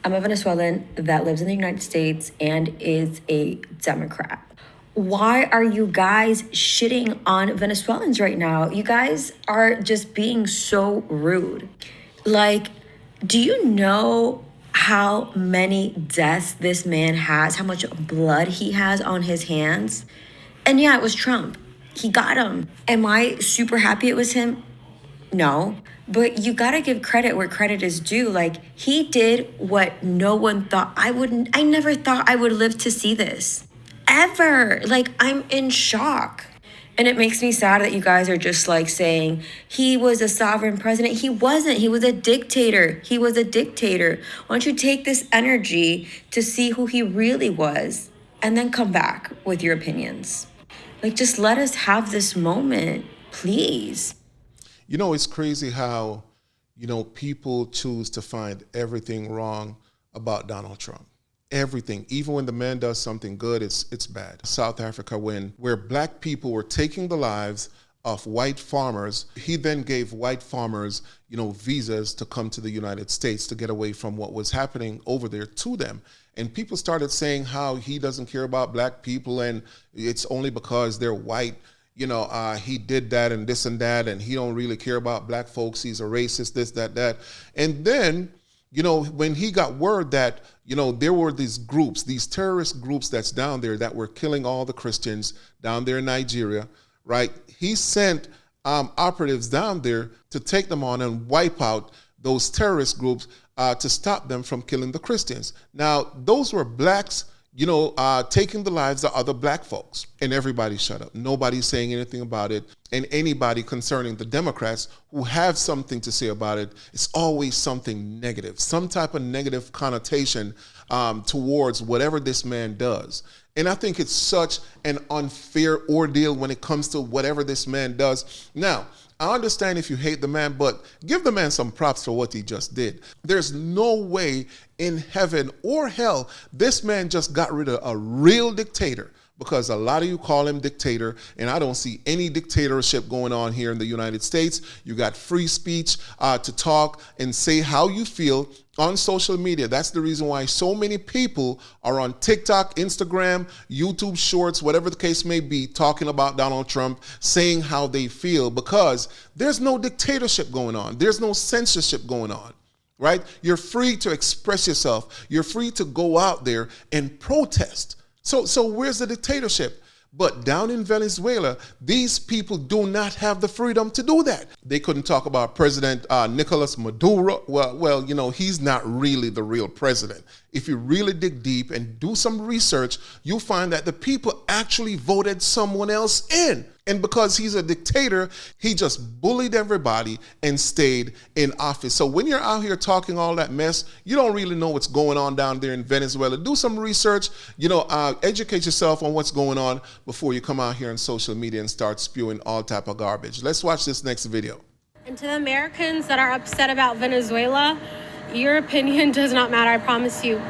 I'm a Venezuelan that lives in the United States and is a Democrat. Why are you guys shitting on Venezuelans right now? You guys are just being so rude. Like, do you know how many deaths this man has, how much blood he has on his hands? And yeah, it was Trump. He got him. Am I super happy it was him? No. But you gotta give credit where credit is due. Like, he did what no one thought I never thought I would live to see this. Ever. Like, I'm in shock. And it makes me sad that you guys are just like saying he was a sovereign president. He wasn't. He was a dictator. He was a dictator. Why don't you take this energy to see who he really was and then come back with your opinions? Like, just let us have this moment, please. You know, it's crazy how, people choose to find everything wrong about Donald Trump. Everything, even when the man does something good, it's bad. South Africa, where black people were taking the lives of white farmers, he then gave white farmers, visas to come to the United States to get away from what was happening over there to them. And people started saying how he doesn't care about black people and it's only because they're white. He did that and this and that, and he don't really care about black folks. He's a racist, this, that. And then, when he got word that, there were these groups, these terrorist groups that's down there that were killing all the Christians down there in Nigeria, right? He sent operatives down there to take them on and wipe out those terrorist groups to stop them from killing the Christians. Now, those were blacks, taking the lives of other black folks, and everybody shut up. Nobody's saying anything about it. And anybody concerning the Democrats who have something to say about it, it's always something negative, some type of negative connotation towards whatever this man does. And I think it's such an unfair ordeal when it comes to whatever this man does. Now, I understand if you hate the man, but give the man some props for what he just did. There's no way in heaven or hell this man just got rid of a real dictator, because a lot of you call him dictator, and I don't see any dictatorship going on here in the United States. You got free speech to talk and say how you feel on social media. That's the reason why so many people are on TikTok, Instagram, YouTube Shorts, whatever the case may be, talking about Donald Trump, saying how they feel, because there's no dictatorship going on. There's no censorship going on, right? You're free to express yourself. You're free to go out there and protest. So where's the dictatorship? But down in Venezuela, these people do not have the freedom to do that. They couldn't talk about President Nicolas Maduro. Well, he's not really the real president. If you really dig deep and do some research, you'll find that the people actually voted someone else in. And because he's a dictator, he just bullied everybody and stayed in office. So when you're out here talking all that mess, you don't really know what's going on down there in Venezuela. Do some research, educate yourself on what's going on before you come out here on social media and start spewing all type of garbage. Let's watch this next video. And to the Americans that are upset about Venezuela, your opinion does not matter, I promise you.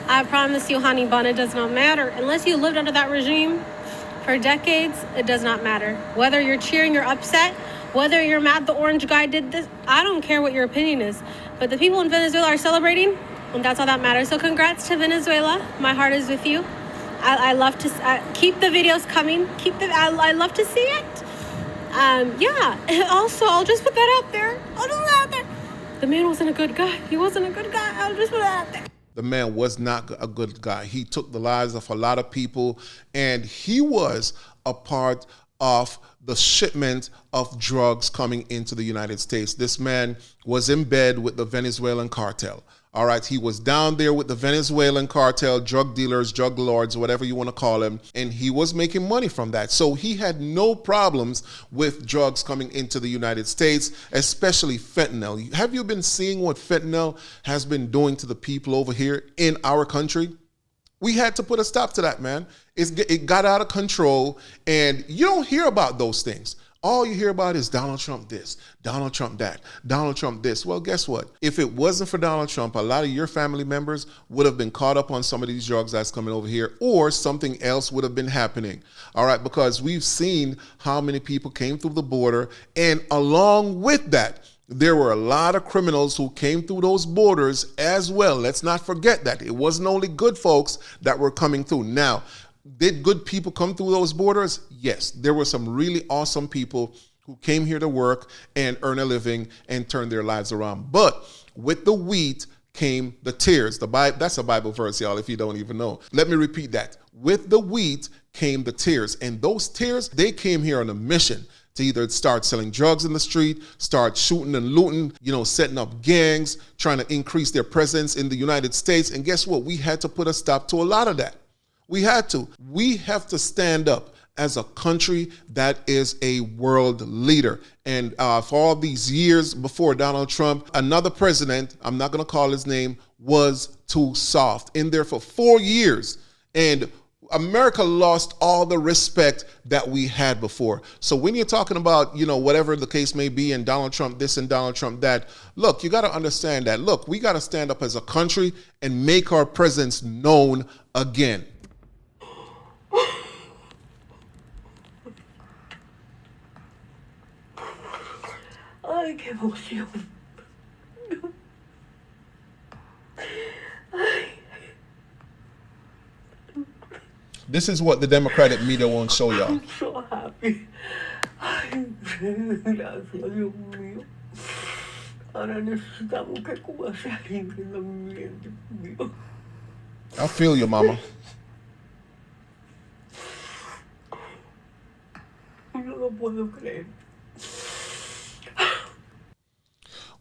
I promise you, honey bun, it does not matter. Unless you lived under that regime for decades, it does not matter. Whether you're cheering, you're upset, whether you're mad the orange guy did this, I don't care what your opinion is. But the people in Venezuela are celebrating, and that's all that matters. So congrats to Venezuela. My heart is with you. I love to keep the videos coming. I love to see it. Yeah. Also, I'll just put that out there. The man wasn't a good guy. He wasn't a good guy. I'll just put that out there. The man was not a good guy. He took the lives of a lot of people, and he was a part of the shipment of drugs coming into the United States. This man was in bed with the Venezuelan cartel. All right, he was down there with the Venezuelan cartel, drug dealers, drug lords, whatever you want to call them, and he was making money from that. So he had no problems with drugs coming into the United States, especially fentanyl. Have you been seeing what fentanyl has been doing to the people over here in our country? We had to put a stop to that, man. It got out of control, and you don't hear about those things. All you hear about is Donald Trump this, Donald Trump that, Donald Trump this. Well, guess what? If it wasn't for Donald Trump, a lot of your family members would have been caught up on some of these drugs that's coming over here, or something else would have been happening. All right, because we've seen how many people came through the border, and along with that, There were a lot of criminals who came through those borders as well. Let's not forget that. It wasn't only good folks that were coming through. Now, did good people come through those borders? Yes. There were some really awesome people who came here to work and earn a living and turn their lives around. But with the wheat came the tears. That's a Bible verse, y'all, if you don't even know. Let me repeat that. With the wheat came the tears. And those tears, they came here on a mission to either start selling drugs in the street, start shooting and looting, setting up gangs, trying to increase their presence in the United States. And guess what? We had to put a stop to a lot of that. We had to. We have to stand up as a country that is a world leader. And for all these years before Donald Trump, another president, I'm not going to call his name, was too soft. In there for 4 years. And America lost all the respect that we had before. So when you're talking about, whatever the case may be, and Donald Trump this and Donald Trump that, look, you got to understand that. Look, we got to stand up as a country and make our presence known again. Ay, qué emoción. Ay. This is what the Democratic media won't show y'all. I'm so happy. Ay, gracias, Dios mío. Ahora necesitamos que Cuba sea libre también, Dios mío. I feel you, mama. No lo puedo creer.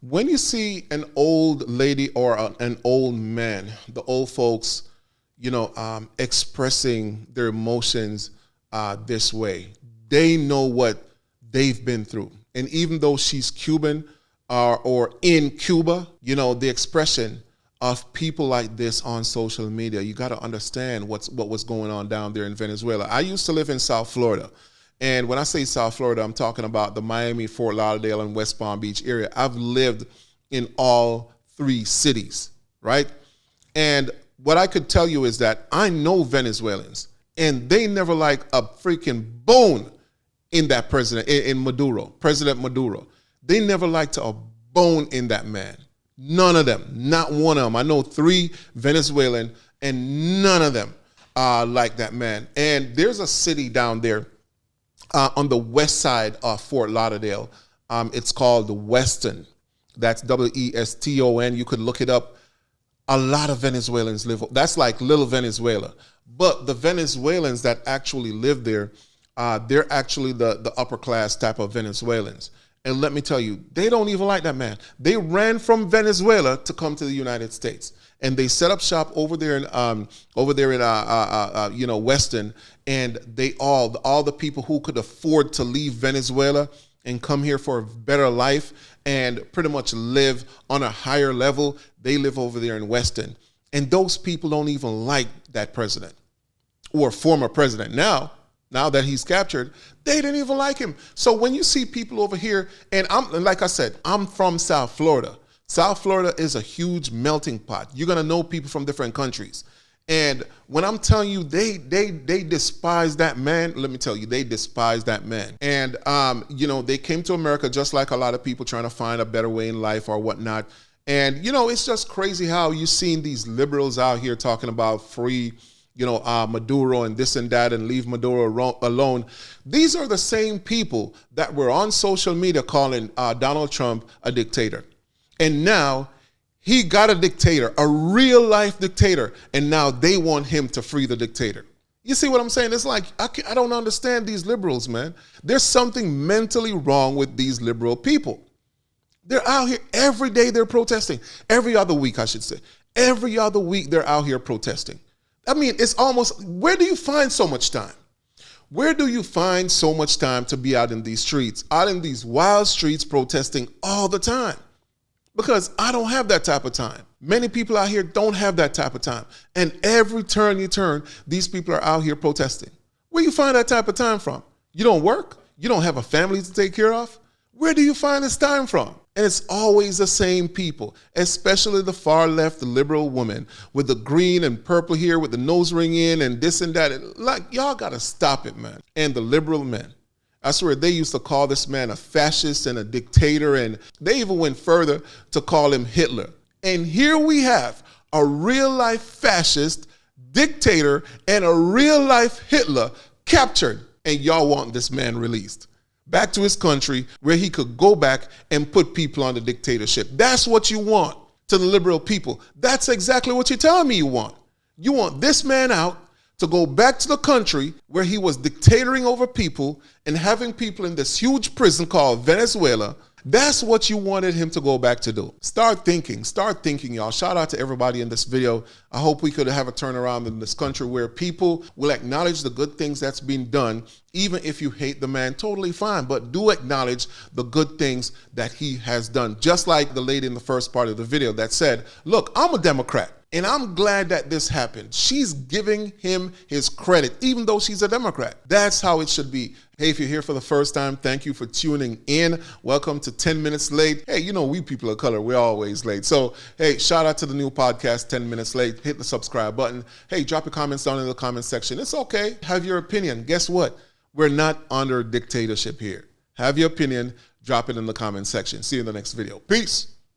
When you see an old lady or an old man, the old folks, expressing their emotions this way, they know what they've been through. And even though she's Cuban or in Cuba, the expression of people like this on social media, you got to understand what was going on down there in Venezuela. I used to live in South Florida. And when I say South Florida, I'm talking about the Miami, Fort Lauderdale, and West Palm Beach area. I've lived in all 3 cities, right? And what I could tell you is that I know Venezuelans, and they never like a freaking bone in that president, in Maduro, President Maduro. They never liked a bone in that man. None of them, not one of them. I know 3 Venezuelan, and none of them like that man. And there's a city down there on the west side of Fort Lauderdale. It's called the Weston. That's Weston. You could look it up. A lot of Venezuelans live. That's like little Venezuela. But the Venezuelans that actually live there, they're actually the upper class type of Venezuelans. And let me tell you, they don't even like that man. They ran from Venezuela to come to the United States. And they set up shop over there in Weston, and they all the people who could afford to leave Venezuela and come here for a better life and pretty much live on a higher level, they live over there in Weston. And those people don't even like that president or former president. Now that he's captured, they didn't even like him. So when you see people over here, and like I said, I'm from South Florida. South Florida is a huge melting pot. You're going to know people from different countries. And when I'm telling you, they despise that man, let me tell you, they despise that man. And, they came to America just like a lot of people trying to find a better way in life or whatnot. And, it's just crazy how you've seen these liberals out here talking about free, Maduro and this and that and leave Maduro alone. These are the same people that were on social media calling Donald Trump a dictator. And now he got a dictator, a real life dictator, and now they want him to free the dictator. You see what I'm saying? It's like, I don't understand these liberals, man. There's something mentally wrong with these liberal people. They're out here every day, they're protesting. Every other week, I should say. Every other week, they're out here protesting. I mean, it's almost, where do you find so much time? Where do you find so much time to be out in these streets, out in these wild streets protesting all the time? Because I don't have that type of time. Many people out here don't have that type of time. And every turn you turn, these people are out here protesting. Where you find that type of time from? You don't work? You don't have a family to take care of? Where do you find this time from? And it's always the same people, especially the far left, the liberal woman with the green and purple hair with the nose ring in and this and that. Like, y'all got to stop it, man. And the liberal men. I swear they used to call this man a fascist and a dictator, and they even went further to call him Hitler. And here we have a real-life fascist, dictator, and a real-life Hitler captured, and y'all want this man released back to his country where he could go back and put people under dictatorship. That's what you want to the liberal people. That's exactly what you're telling me you want. You want this man out to go back to the country where he was dictating over people and having people in this huge prison called Venezuela. That's what you wanted him to go back to do. Start thinking, y'all. Shout out to everybody in this video. I hope we could have a turnaround in this country where people will acknowledge the good things that's been done, even if you hate the man, totally fine. But do acknowledge the good things that he has done. Just like the lady in the first part of the video that said, look, I'm a Democrat. And I'm glad that this happened. She's giving him his credit, even though she's a Democrat. That's how it should be. Hey, if you're here for the first time, thank you for tuning in. Welcome to 10 Minutes Late. Hey, you know, we people of color, we're always late. So, hey, shout out to the new podcast, 10 Minutes Late. Hit the subscribe button. Hey, drop your comments down in the comment section. It's okay. Have your opinion. Guess what? We're not under dictatorship here. Have your opinion. Drop it in the comment section. See you in the next video. Peace.